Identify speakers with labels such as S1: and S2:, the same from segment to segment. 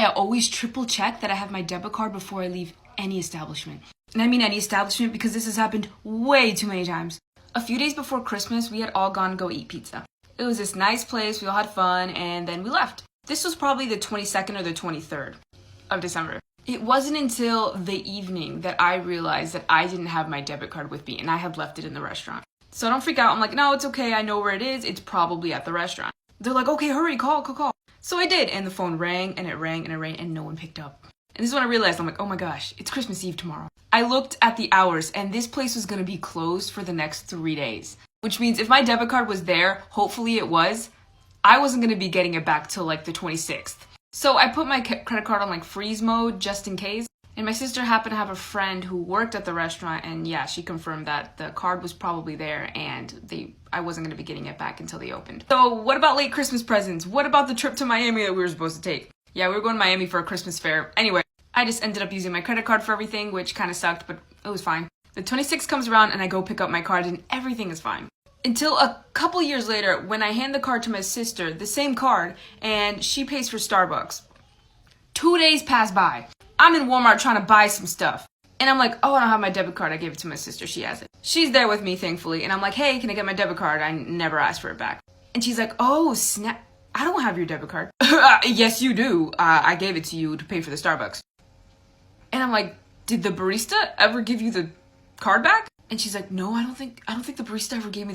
S1: I always triple check that I have my debit card before I leave any establishment. And I mean any establishment because this has happened way too many times. A few days before Christmas, we had all gone to go eat pizza. It was this nice place, we all had fun, and then we left. This was probably the 22nd or the 23rd of December. It wasn't until the evening that I realized that I didn't have my debit card with me and I had left it in the restaurant. So don't freak out. I'm like, no, it's okay. I know where it is. It's probably at the restaurant. They're like, okay, hurry, call. So I did, and the phone rang, and it rang, and it rang, and no one picked up. And this is when I realized, I'm like, oh my gosh, it's Christmas Eve tomorrow. I looked at the hours, and this place was gonna be closed for the next 3 days. Which means if my debit card was there, hopefully it was, I wasn't gonna be getting it back till like the 26th. So I put my credit card on like freeze mode just in case. And my sister happened to have a friend who worked at the restaurant, and yeah, she confirmed that the card was probably there and I wasn't gonna be getting it back until they opened. So what about late Christmas presents? What about the trip to Miami that we were supposed to take? Yeah, we were going to Miami for a Christmas fair. Anyway, I just ended up using my credit card for everything, which kind of sucked, but it was fine. The 26th comes around and I go pick up my card and everything is fine. Until a couple years later, when I hand the card to my sister, the same card, and she pays for Starbucks. 2 days pass by. I'm in Walmart trying to buy some stuff. And I'm like, oh, I don't have my debit card. I gave it to my sister. She has it. She's there with me, thankfully. And I'm like, hey, can I get my debit card? I never asked for it back. And she's like, oh, snap. I don't have your debit card. Yes, you do. I gave it to you to pay for the Starbucks. And I'm like, did the barista ever give you the card back? And she's like, no, I don't think the barista ever gave me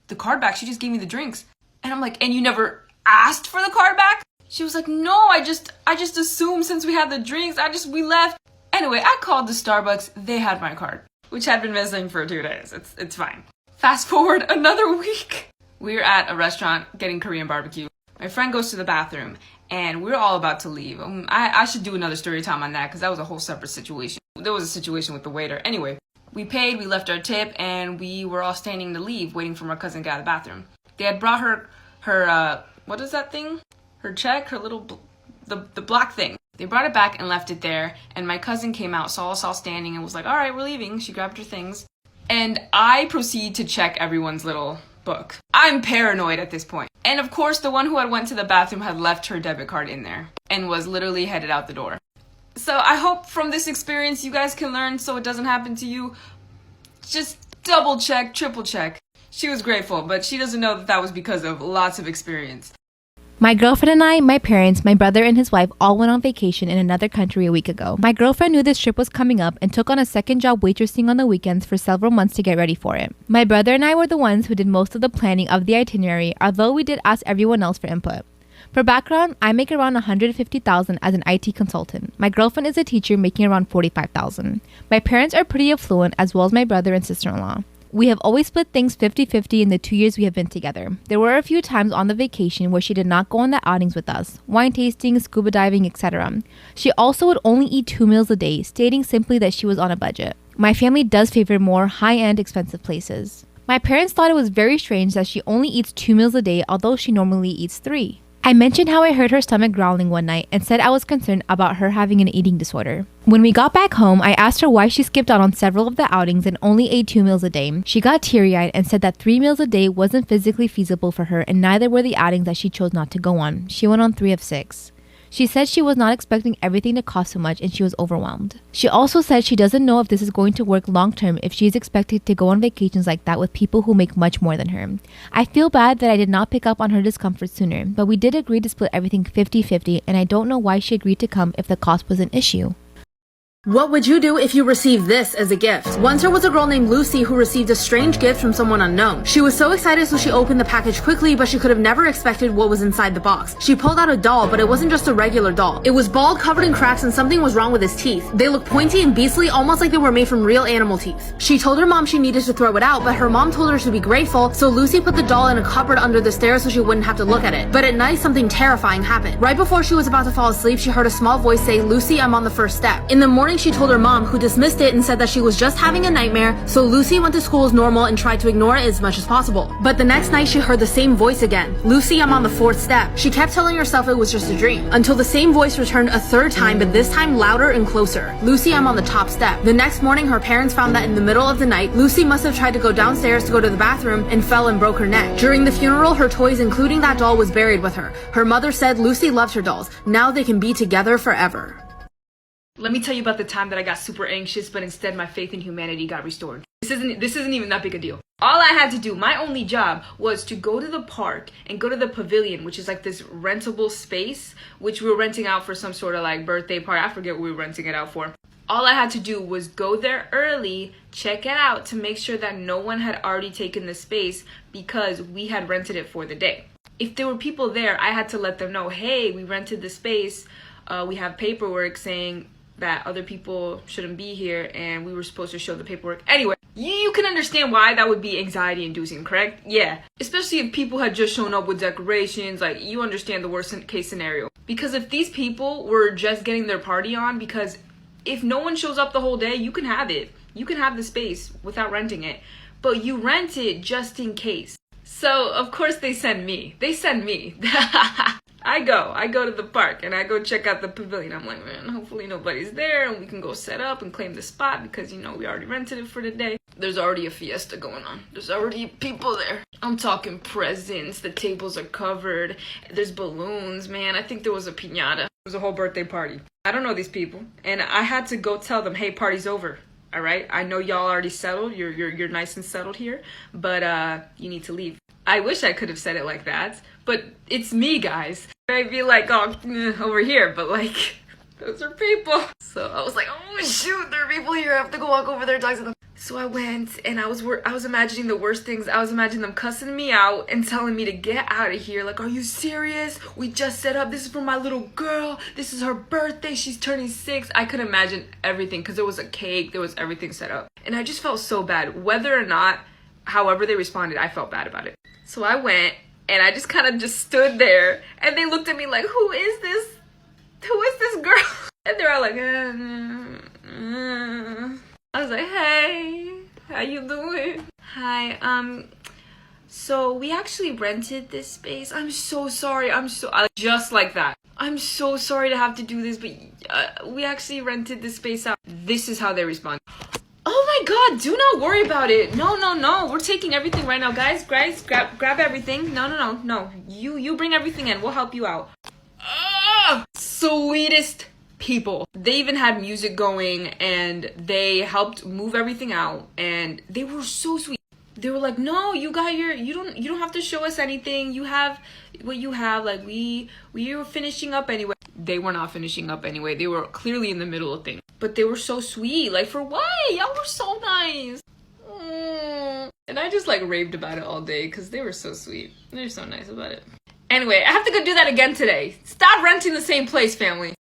S1: the card back. She just gave me the drinks. And I'm like, and you never asked for the card back? She was like, no, I just assumed since we had the drinks, we left. Anyway, I called the Starbucks. They had my card, which had been missing for 2 days. It's fine. Fast forward another week. We're at a restaurant getting Korean barbecue. My friend goes to the bathroom and we're all about to leave. I should do another story time on that because that was a whole separate situation. There was a situation with the waiter. Anyway, we paid, we left our tip, and we were all standing to leave, waiting for my cousin to get out of the bathroom. They had brought her what is that thing? Her check, her little, the black thing. They brought it back and left it there, and my cousin came out, saw us all standing, and was like, all right, we're leaving. She grabbed her things, and I proceed to check everyone's little book. I'm paranoid at this point. And of course, the one who had went to the bathroom had left her debit card in there and was literally headed out the door. So I hope from this experience you guys can learn so it doesn't happen to you. Just double check, triple check. She was grateful, but she doesn't know that was because of lots of experience.
S2: My girlfriend and I, my parents, my brother and his wife all went on vacation in another country a week ago. My girlfriend knew this trip was coming up and took on a second job waitressing on the weekends for several months to get ready for it. My brother and I were the ones who did most of the planning of the itinerary, although we did ask everyone else for input. For background, I make around $150,000 as an IT consultant. My girlfriend is a teacher making around $45,000. My parents are pretty affluent, as well as my brother and sister-in-law. We have always split things 50-50 in the 2 years we have been together. There were a few times on the vacation where she did not go on the outings with us, wine tasting, scuba diving, etc. She also would only eat 2 meals a day, stating simply that she was on a budget. My family does favor more high-end, expensive places. My parents thought it was very strange that she only eats 2 meals a day, although she normally eats 3. I mentioned how I heard her stomach growling one night and said I was concerned about her having an eating disorder. When we got back home, I asked her why she skipped out on several of the outings and only ate 2 meals a day. She got teary-eyed and said that 3 meals a day wasn't physically feasible for her, and neither were the outings that she chose not to go on. She went on 3 of 6. She said she was not expecting everything to cost so much and she was overwhelmed. She also said she doesn't know if this is going to work long term if she is expected to go on vacations like that with people who make much more than her. I feel bad that I did not pick up on her discomfort sooner, but we did agree to split everything 50-50, and I don't know why she agreed to come if the cost was an issue.
S3: What would you do if you received this as a gift? Once there was a girl named Lucy who received a strange gift from someone unknown. She was so excited, so she opened the package quickly, but she could have never expected what was inside the box. She pulled out a doll, but it wasn't just a regular doll. It was bald, covered in cracks, and something was wrong with his teeth. They looked pointy and beastly, almost like they were made from real animal teeth. She told her mom she needed to throw it out, but her mom told her to be grateful, so Lucy put the doll in a cupboard under the stairs so she wouldn't have to look at it. But at night, something terrifying happened. Right before she was about to fall asleep, she heard a small voice say, "Lucy, I'm on the first step." In the morning, night, she told her mom, who dismissed it and said that she was just having a nightmare, so Lucy went to school as normal and tried to ignore it as much as possible. But the next night, she heard the same voice again. Lucy, I'm on the 4th step. She kept telling herself it was just a dream, until the same voice returned a 3rd time, but this time louder and closer. Lucy, I'm on the top step. The next morning, her parents found that in the middle of the night, Lucy must have tried to go downstairs to go to the bathroom and fell and broke her neck. During the funeral, her toys, including that doll, was buried with her. Her mother said Lucy loved her dolls. Now they can be together forever.
S1: Let me tell you about the time that I got super anxious, but instead my faith in humanity got restored. This isn't even that big a deal. All I had to do, my only job, was to go to the park and go to the pavilion, which is like this rentable space, which we were renting out for some sort of like birthday party. I forget what we were renting it out for. All I had to do was go there early, check it out to make sure that no one had already taken the space because we had rented it for the day. If there were people there, I had to let them know, hey, we rented the space. We have paperwork saying that other people shouldn't be here and we were supposed to show the paperwork. Anyway, you can understand why that would be anxiety inducing, correct? Yeah, especially if people had just shown up with decorations, like you understand the worst case scenario. Because if these people were just getting their party on, because if no one shows up the whole day, you can have it. You can have the space without renting it, but you rent it just in case. So of course they send me. I go to the park and I go check out the pavilion. I'm like, man, hopefully nobody's there and we can go set up and claim the spot because, you know, we already rented it for the day. There's already a fiesta going on. There's already people there. I'm talking presents. The tables are covered. There's balloons, man. I think there was a piñata. It was a whole birthday party. I don't know these people. And I had to go tell them, hey, party's over. All right? I know y'all already settled. You're nice and settled here, but you need to leave. I wish I could have said it like that, but it's me, guys. I'd be like, oh, over here, but like, those are people. So I was like, oh shoot, there are people here. I have to go walk over there and talk to them. So I went and I was imagining the worst things. I was imagining them cussing me out and telling me to get out of here. Like, are you serious? We just set up. This is for my little girl. This is her birthday. She's turning 6. I could imagine everything because there was a cake. There was everything set up. And I just felt so bad. Whether or not, however they responded, I felt bad about it. So I went and I just kind of just stood there and they looked at me like, who is this? Who is this girl? And they're all like, I was like, hey, how you doing? Hi, so we actually rented this space. I'm so sorry. Just like that. I'm so sorry to have to do this, but we actually rented this space out. This is how they respond. Oh my god, do not worry about it. No. We're taking everything right now. Guys, grab everything. No. You bring everything in. We'll help you out. Sweetest people. They even had music going and they helped move everything out and they were so sweet. They were like, no, you don't have to show us anything. You have what you have. Like we were finishing up anyway. They were not finishing up anyway. They were clearly in the middle of things. But they were so sweet. Like, for what? Y'all were so nice. And I just like raved about it all day because they were so sweet. They're so nice about it. Anyway, I have to go do that again today. Stop renting the same place, family.